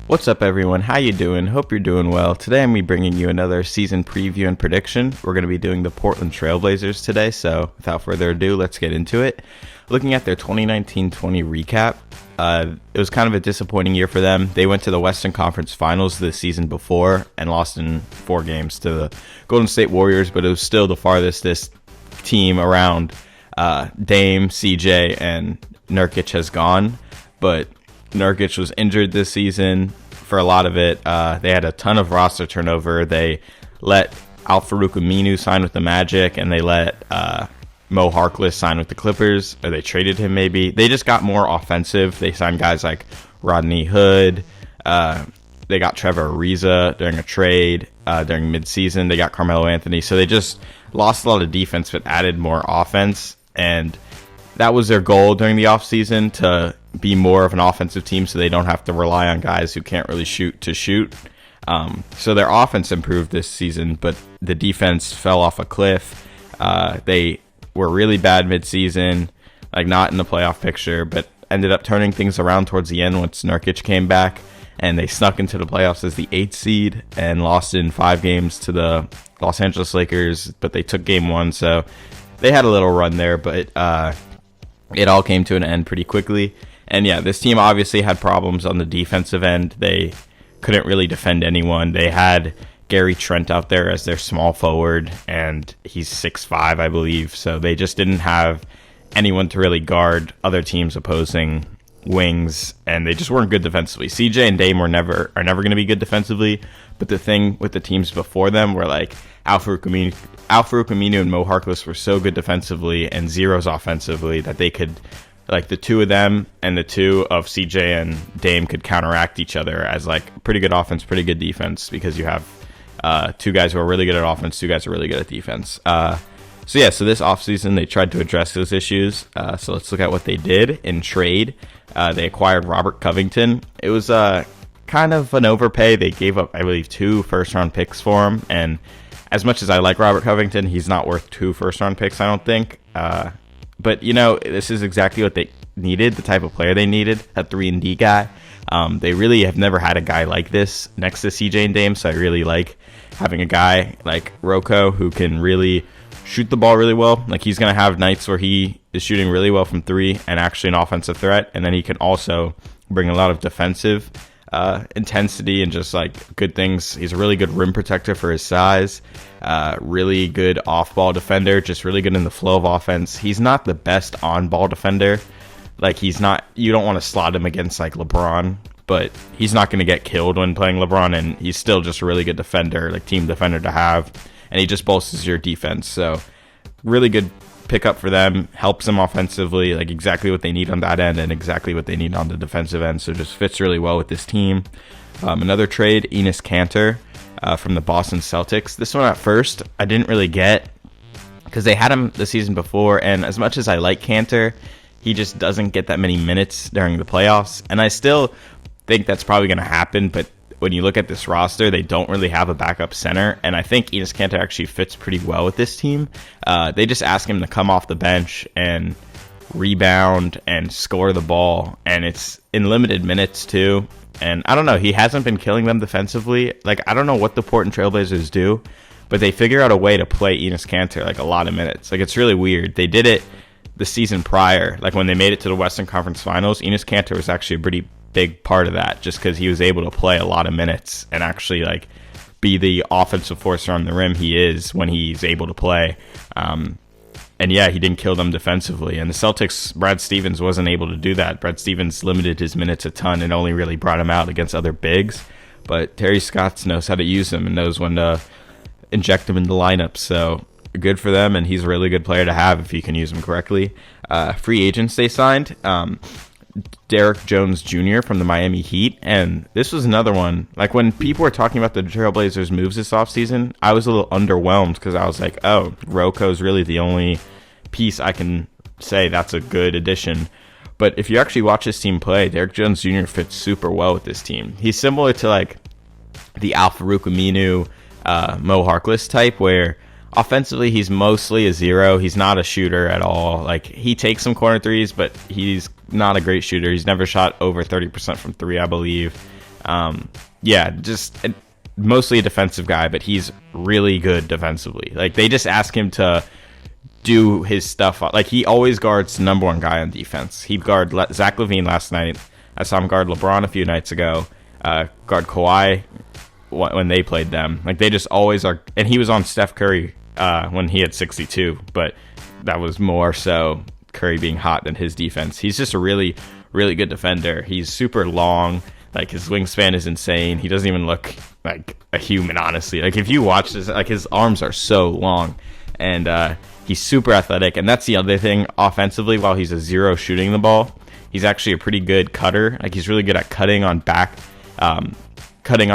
What's up, everyone? How you doing? Hope you're doing well. Today I'm bringing you another season preview and prediction. We're going to be doing the Portland Trailblazers today, so without further ado, let's get into it. Looking at their 2019-20 recap, it was kind of a disappointing year for them. They went to the Western Conference Finals the season before and lost in 4 games to the Golden State Warriors, but it was still the farthest this team around Dame, CJ, and Nurkic has gone, but Nurkic was injured this season for a lot of it. They had a ton of roster turnover. They let Al-Farouq Aminu sign with the Magic, and they let Mo Harkless sign with the Clippers, or they traded him maybe. They just got more offensive. They signed guys like Rodney Hood. They got Trevor Ariza during a trade during midseason. They got Carmelo Anthony. So they just lost a lot of defense but added more offense, and that was their goal during the offseason, to be more of an offensive team so they don't have to rely on guys who can't really shoot to shoot. So their offense improved this season, but the defense fell off a cliff. They were really bad midseason, like not in the playoff picture, but ended up turning things around towards the end once Nurkic came back, and they snuck into the playoffs as the 8th seed and lost in 5 games to the Los Angeles Lakers, but they took game 1, so they had a little run there, but it all came to an end pretty quickly. And yeah, this team obviously had problems on the defensive end. They couldn't really defend anyone. They had Gary Trent out there as their small forward, and he's 6'5", I believe. So they just didn't have anyone to really guard other teams' opposing wings, and they just weren't good defensively. CJ and Dame are never going to be good defensively, but the thing with the teams before them were like Al-Farouq Aminu and Mo Harkless were so good defensively and zeros offensively that they could, like, the two of them and the two of CJ and Dame could counteract each other as like pretty good offense, pretty good defense, because you have 2 guys who are really good at offense, 2 guys who are really good at defense. So this offseason they tried to address those issues. So let's look at what they did in trade. They acquired Robert Covington. It was kind of an overpay. They gave up, I believe, 2 first-round picks for him, and as much as I like Robert Covington, he's not worth 2 first-round picks, I don't think. But, you know, this is exactly what they needed, the type of player they needed, a 3-and-D guy. They really have never had a guy like this next to CJ and Dame, so I really like having a guy like Rocco who can really shoot the ball really well. Like, he's going to have nights where he is shooting really well from 3 and actually an offensive threat, and then he can also bring a lot of defensive intensity and just like good things. He's a really good rim protector for his size, really good off-ball defender, just really good in the flow of offense. He's not the best on-ball defender. Like, he's not, you don't want to slot him against like LeBron, but he's not going to get killed when playing LeBron, and he's still just a really good defender, like team defender to have, and he just bolsters your defense. So really good pickup for them, helps them offensively, like exactly what they need on that end and exactly what they need on the defensive end. So just fits really well with this team. Another trade, Enes Kanter from the Boston Celtics. This one at first I didn't really get because they had him the season before, and as much as I like Kanter, he just doesn't get that many minutes during the playoffs, and I still think that's probably going to happen. But when you look at this roster, they don't really have a backup center, and I think Enes Kanter actually fits pretty well with this team. They just ask him to come off the bench and rebound and score the ball, and it's in limited minutes too. And I don't know, he hasn't been killing them defensively. Like, I don't know what the Portland Trailblazers do, but they figure out a way to play Enes Kanter like a lot of minutes. Like, it's really weird. They did it the season prior, like when they made it to the Western Conference Finals. Enes Kanter was actually a pretty big part of that, just because he was able to play a lot of minutes and actually like be the offensive force around the rim he is when he's able to play. And yeah, he didn't kill them defensively. And the Celtics, Brad Stevens wasn't able to do that. Brad Stevens limited his minutes a ton and only really brought him out against other bigs. But Terry Stotts knows how to use him and knows when to inject him in the lineup. So good for them, and he's a really good player to have if you can use him correctly. Free agents they signed. Derek Jones Jr. from the Miami Heat, and this was another one. Like, when people were talking about the Trailblazers moves this offseason, I was a little underwhelmed because I was like, oh, Rocco's really the only piece I can say that's a good addition. But if you actually watch this team play, Derek Jones Jr. fits super well with this team. He's similar to like the Al-Farouq Aminu, Mo Harkless type, where offensively he's mostly a zero. He's not a shooter at all. Like, he takes some corner threes, but he's not a great shooter. He's never shot over 30% from 3, I believe. Yeah, just mostly a defensive guy, but he's really good defensively. Like, they just ask him to do his stuff. Like, he always guards the number one guy on defense. He guarded Zach LaVine last night. I saw him guard LeBron a few nights ago. Guard Kawhi when they played them. Like, they just always are. And he was on Steph Curry when he had 62, but that was more so Curry being hot than his defense. He's just a really, really good defender. He's super long. Like, his wingspan is insane. He doesn't even look like a human, honestly. Like, if you watch this, like, his arms are so long, and he's super athletic. And that's the other thing offensively. While he's a zero shooting the ball, he's actually a pretty good cutter. Like, he's really good at cutting on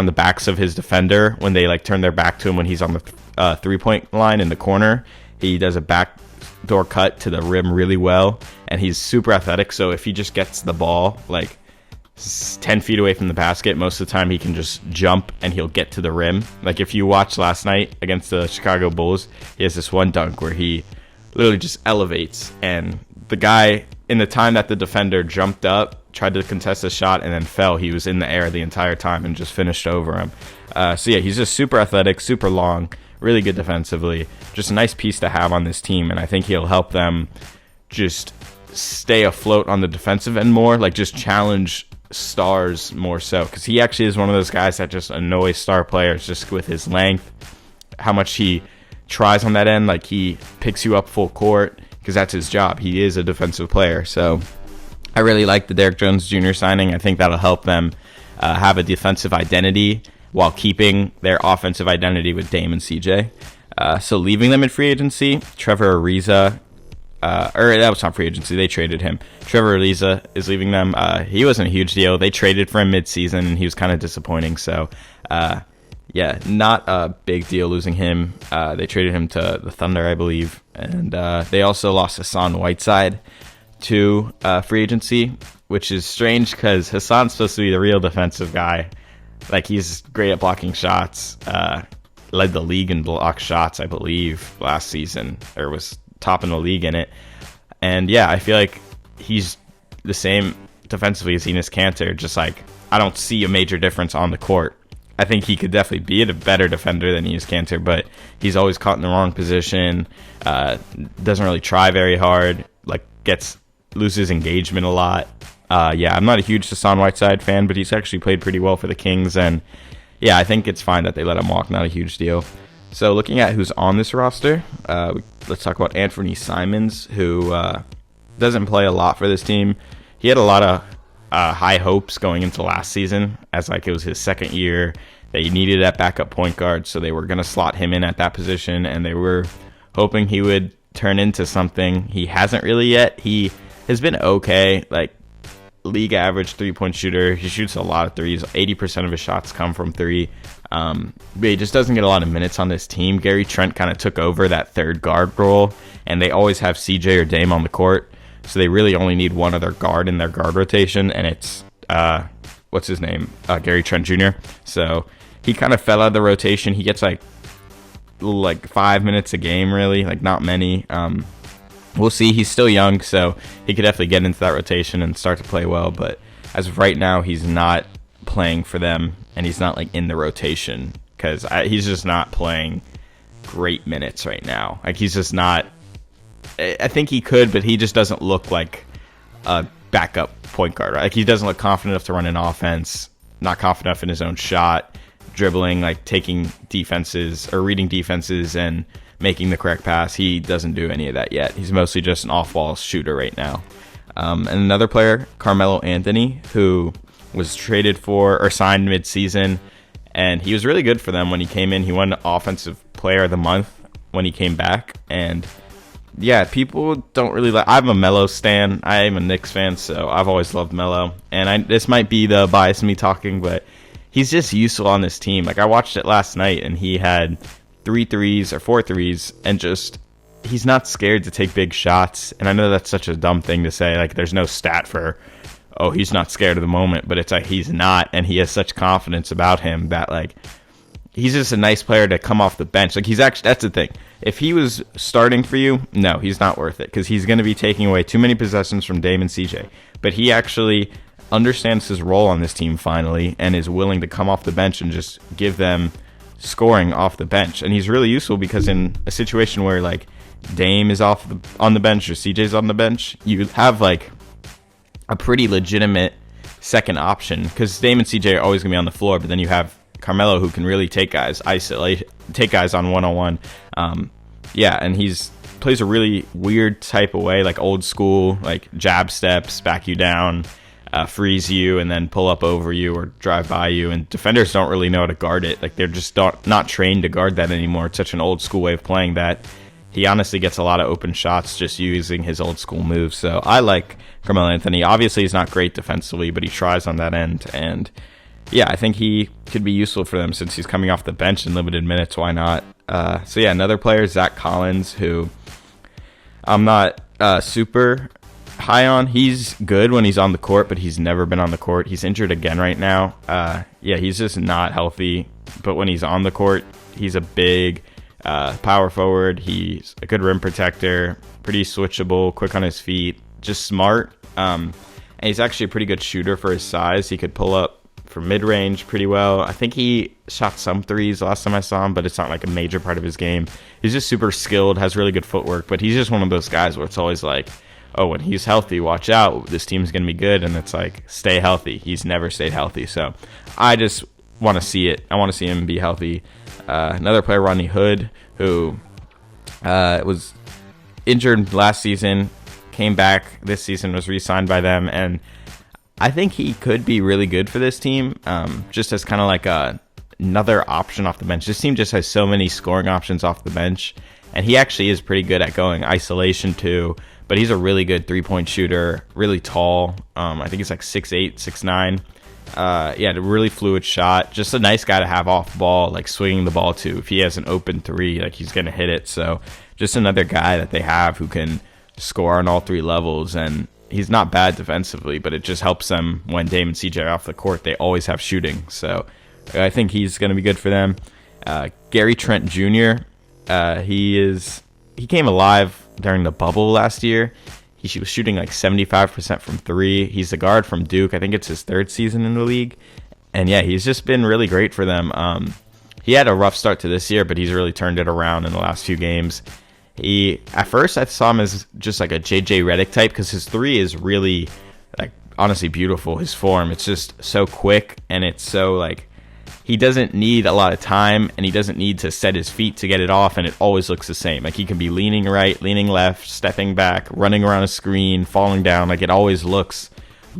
the backs of his defender when they like turn their back to him when he's on the 3-point line in the corner. He does a backdoor cut to the rim really well, and he's super athletic. So if he just gets the ball like 10 feet away from the basket, most of the time he can just jump and he'll get to the rim. Like, if you watched last night against the Chicago Bulls, he has this one dunk where he literally just elevates, and the guy, in the time that the defender jumped up, tried to contest a shot and then fell, he was in the air the entire time and just finished over him. So yeah, he's just super athletic, super long, really good defensively. Just a nice piece to have on this team, and I think he'll help them just stay afloat on the defensive end more, like just challenge stars more so, because he actually is one of those guys that just annoys star players just with his length, how much he tries on that end. Like, he picks you up full court because that's his job. He is a defensive player. So I really like the Derrick Jones Jr. signing. I think that'll help them have a defensive identity while keeping their offensive identity with Dame and CJ. So leaving them in free agency, Trevor Ariza, or that was not free agency, they traded him. Trevor Ariza is leaving them. He wasn't a huge deal. They traded for him mid-season, and he was kind of disappointing. So, yeah, not a big deal losing him. They traded him to the Thunder, I believe. And they also lost Hassan Whiteside to free agency, which is strange because Hassan's supposed to be the real defensive guy. Like, he's great at blocking shots. Led the league in block shots, I believe, last season, or was top in the league in it. And yeah, I feel like he's the same defensively as Enes Kanter. Just like, I don't see a major difference on the court. I think he could definitely be a better defender than Enes Kanter, but he's always caught in the wrong position. Doesn't really try very hard. Like, loses engagement a lot. Yeah, I'm not a huge Hassan Whiteside fan, but he's actually played pretty well for the Kings. And yeah, I think it's fine that they let him walk. Not a huge deal. So looking at who's on this roster, let's talk about Anthony Simons, who doesn't play a lot for this team. He had a lot of high hopes going into last season, as like it was his second year. They needed that backup point guard, so they were going to slot him in at that position, and they were hoping he would turn into something. He hasn't really yet. He has been okay, like league average 3-point shooter. He shoots a lot of threes. 80% of his shots come from three. But he just doesn't get a lot of minutes on this team. Gary Trent kind of took over that third guard role, and they always have CJ or Dame on the court, so they really only need one other guard in their guard rotation, and it's what's his name, Gary Trent Jr. So he kind of fell out of the rotation. He gets like 5 minutes a game, really, like not many. We'll see. He's still young, so he could definitely get into that rotation and start to play well, but as of right now, he's not playing for them, and he's not like in the rotation because he's just not playing great minutes right now. Like, he's just not. I think he could, but he just doesn't look like a backup point guard. Right? Like, he doesn't look confident enough to run an offense, not confident enough in his own shot, dribbling, like taking defenses or reading defenses and making the correct pass. He doesn't do any of that yet. He's mostly just an off-ball shooter right now. And another player, Carmelo Anthony, who was traded for or signed mid-season, and he was really good for them when he came in. He won Offensive Player of the Month when he came back, and yeah, people don't really like. I'm a Melo stan. I am a Knicks fan, so I've always loved Melo. And this might be the bias in me talking, but he's just useful on this team. Like, I watched it last night, and he had 3 threes or 4 threes, and just he's not scared to take big shots. And I know that's such a dumb thing to say. Like, there's no stat for, oh, he's not scared of the moment, but it's like he's not, and he has such confidence about him that like he's just a nice player to come off the bench. Like, he's actually, that's the thing. If he was starting for you, no, he's not worth it because he's going to be taking away too many possessions from Dame and CJ. But he actually understands his role on this team finally and is willing to come off the bench and just give them scoring off the bench. And he's really useful because in a situation where like Dame is on the bench or CJ's on the bench, you have like a pretty legitimate second option because Dame and CJ are always gonna be on the floor, but then you have Carmelo who can really take guys on one-on-one. And he's plays a really weird type of way, like old school, like jab steps, back you down, freeze you, and then pull up over you or drive by you. And defenders don't really know how to guard it. Like they're just not trained to guard that anymore. It's such an old school way of playing that he honestly gets a lot of open shots just using his old school moves. So I like Carmelo Anthony. Obviously, he's not great defensively, but he tries on that end. And yeah, I think he could be useful for them since he's coming off the bench in limited minutes. Why not? Another player, Zach Collins, who I'm not super high on. He's good when he's on the court, but he's never been on the court. He's injured again right now. He's just not healthy. But when he's on the court, he's a big power forward. He's a good rim protector, pretty switchable, quick on his feet, just smart. And he's actually a pretty good shooter for his size. He could pull up from mid-range pretty well. I think he shot some threes last time I saw him, but it's not like a major part of his game. He's just super skilled, has really good footwork, but he's just one of those guys where it's always like, oh, when he's healthy, watch out, this team's going to be good, and it's like, stay healthy. He's never stayed healthy, so I just want to see it. I want to see him be healthy. Another player, Rodney Hood, who was injured last season, came back this season, was re-signed by them, and I think he could be really good for this team, just as kind of like another option off the bench. This team just has so many scoring options off the bench, and he actually is pretty good at going isolation too, but he's a really good three-point shooter, really tall. I think he's like 6'8", 6'9". A really fluid shot. Just a nice guy to have off ball, like swinging the ball to. If he has an open three, like he's going to hit it. So just another guy that they have who can score on all three levels, and he's not bad defensively, but it just helps them when Dame and CJ are off the court. They always have shooting. So I think he's going to be good for them. Gary Trent Jr., he came alive during the bubble last year. He was shooting like 75% from three. He's a guard from Duke. I think it's his third season in the league. And yeah, he's just been really great for them. He had a rough start to this year, but he's really turned it around in the last few games. At first I saw him as just like a JJ Redick type because his three is really, like, honestly beautiful. His form, it's just so quick, and it's so like he doesn't need a lot of time, and he doesn't need to set his feet to get it off, and it always looks the same. Like he can be leaning right, leaning left, stepping back, running around a screen, falling down. Like it always looks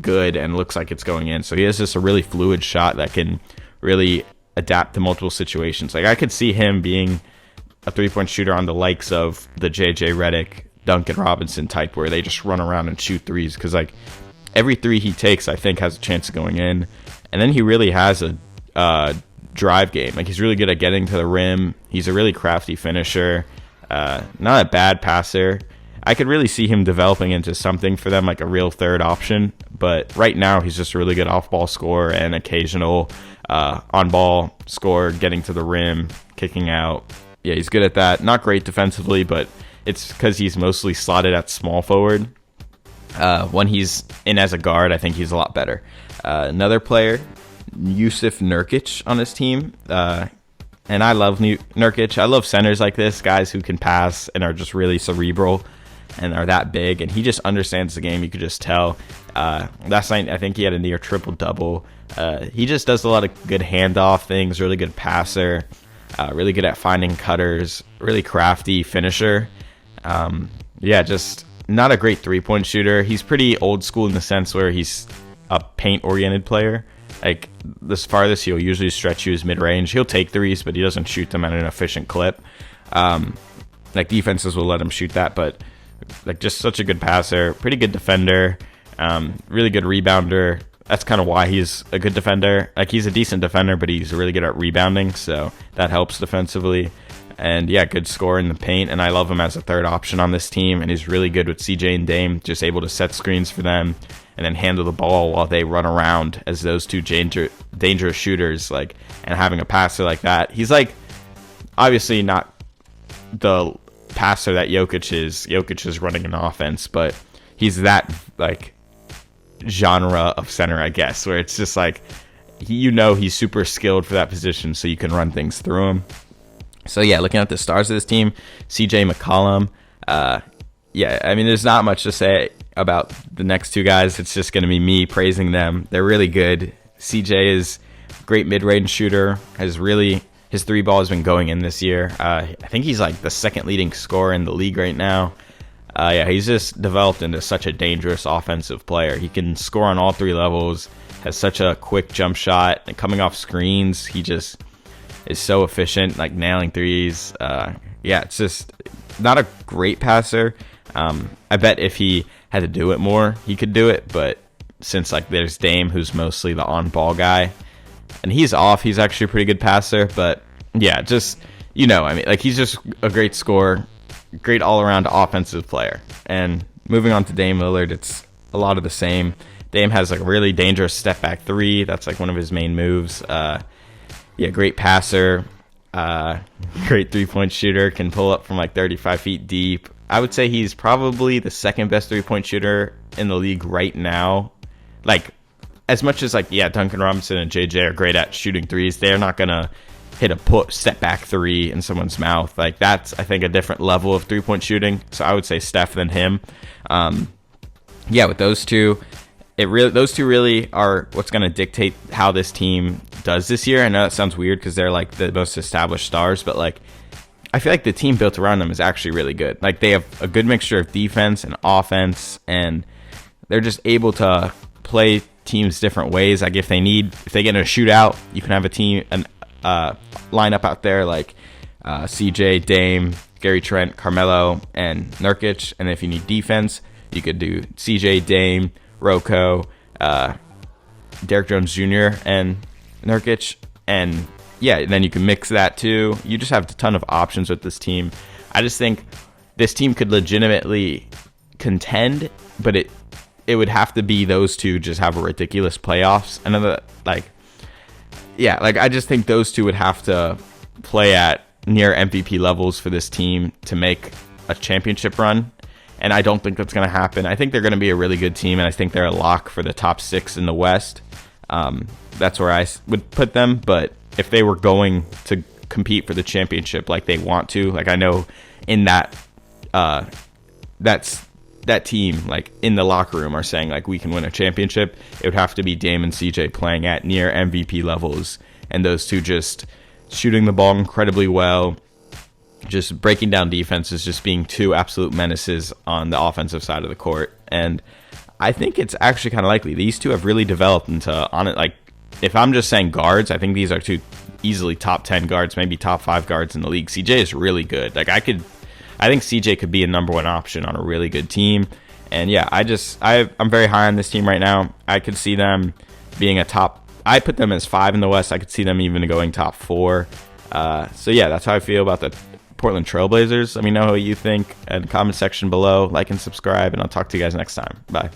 good and looks like it's going in. So he has just a really fluid shot that can really adapt to multiple situations. Like I could see him being a three-point shooter on the likes of the JJ Redick, Duncan Robinson type, where they just run around and shoot threes, because like every three he takes, I think, has a chance of going in. And then he really has a drive game. Like he's really good at getting to the rim. He's a really crafty finisher, not a bad passer. I could really see him developing into something for them, like a real third option, but right now he's just a really good off-ball scorer and occasional on-ball scorer, getting to the rim, kicking out. Yeah, he's good at that. Not great defensively, but it's because he's mostly slotted at small forward. When he's in as a guard, I think he's a lot better. Another player, Yusuf Nurkic on his team, and I love Nurkic. I love centers like this, guys who can pass and are just really cerebral and are that big, and he just understands the game. You could just tell. Last night, I think he had a near triple-double. He just does a lot of good handoff things, really good passer, really good at finding cutters, really crafty finisher. Just not a great three-point shooter. He's pretty old school in the sense where he's a paint-oriented player. Like, the farthest he'll usually stretch you is mid-range. He'll take threes, but he doesn't shoot them at an efficient clip. Like, defenses will let him shoot that, but like just such a good passer, pretty good defender, really good rebounder. That's kind of why he's a good defender. Like, he's a decent defender, but he's really good at rebounding, so that helps defensively. And yeah, good scorer in the paint, and I love him as a third option on this team, and he's really good with CJ and Dame, just able to set screens for them and then handle the ball while they run around as those two dangerous shooters, like, and having a passer like that. He's like, obviously not the passer that Jokic is. Jokic is running an offense, but he's that, like, genre of center, I guess, where it's just like, he's super skilled for that position, so you can run things through him. So yeah, looking at the stars of this team, CJ McCollum. Yeah, I mean, there's not much to say about the next two guys. It's just going to be me praising them. They're really good. CJ is a great mid-range shooter. His three ball has been going in this year. I think he's like the second leading scorer in the league right now. Yeah, he's just developed into such a dangerous offensive player. He can score on all three levels, has such a quick jump shot, and coming off screens, he just is so efficient, like nailing threes. Yeah, it's just not a great passer. I bet if he had to do it more, he could do it, but since like there's Dame, who's mostly the on-ball guy, and he's actually a pretty good passer. But yeah, just, I mean, like, he's just a great scorer, great all-around offensive player. And moving on to Dame Lillard, it's a lot of the same. Dame has like a really dangerous step-back three. That's like one of his main moves. Yeah, great passer, great three-point shooter, can pull up from like 35 feet deep. I would say he's probably the second best three-point shooter in the league right now. Like, as much as like, yeah, Duncan Robinson and JJ are great at shooting threes, they're not gonna hit a step back three in someone's mouth. Like, that's, I think, a different level of three-point shooting. So I would say Steph than him. Yeah, with those two, those two really are what's going to dictate how this team does this year. I know that sounds weird because they're like the most established stars, but like, I feel like the team built around them is actually really good. Like, they have a good mixture of defense and offense, and they're just able to play teams different ways. Like, if they get in a shootout, you can have a team, lineup out there like CJ, Dame, Gary Trent, Carmelo, and Nurkic. And if you need defense, you could do CJ, Dame, Rocco, Derrick Jones Jr., and Nurkic. And yeah, then you can mix that too. You just have a ton of options with this team. I just think this team could legitimately contend, but it would have to be those two just have a ridiculous playoffs. I just think those two would have to play at near MVP levels for this team to make a championship run. And I don't think that's going to happen. I think they're going to be a really good team, and I think they're a lock for the top 6 in the West. That's where I would put them. But if they were going to compete for the championship like they want to, like, I know in that team, like, in the locker room are saying, like, we can win a championship, it would have to be Dame and CJ playing at near MVP levels, and those two just shooting the ball incredibly well, just breaking down defenses, just being two absolute menaces on the offensive side of the court. And I think it's actually kind of likely these two have really developed into, like, if I'm just saying guards, I think these are two easily top 10 guards, maybe top 5 guards in the league. CJ is really good. Like, I think CJ could be a number 1 option on a really good team. And yeah, I'm very high on this team right now. I could see them being I put them as 5 in the West. I could see them even going top 4. So yeah, that's how I feel about the Portland Trailblazers. Let me know what you think in the comment section below. Like and subscribe, and I'll talk to you guys next time. Bye.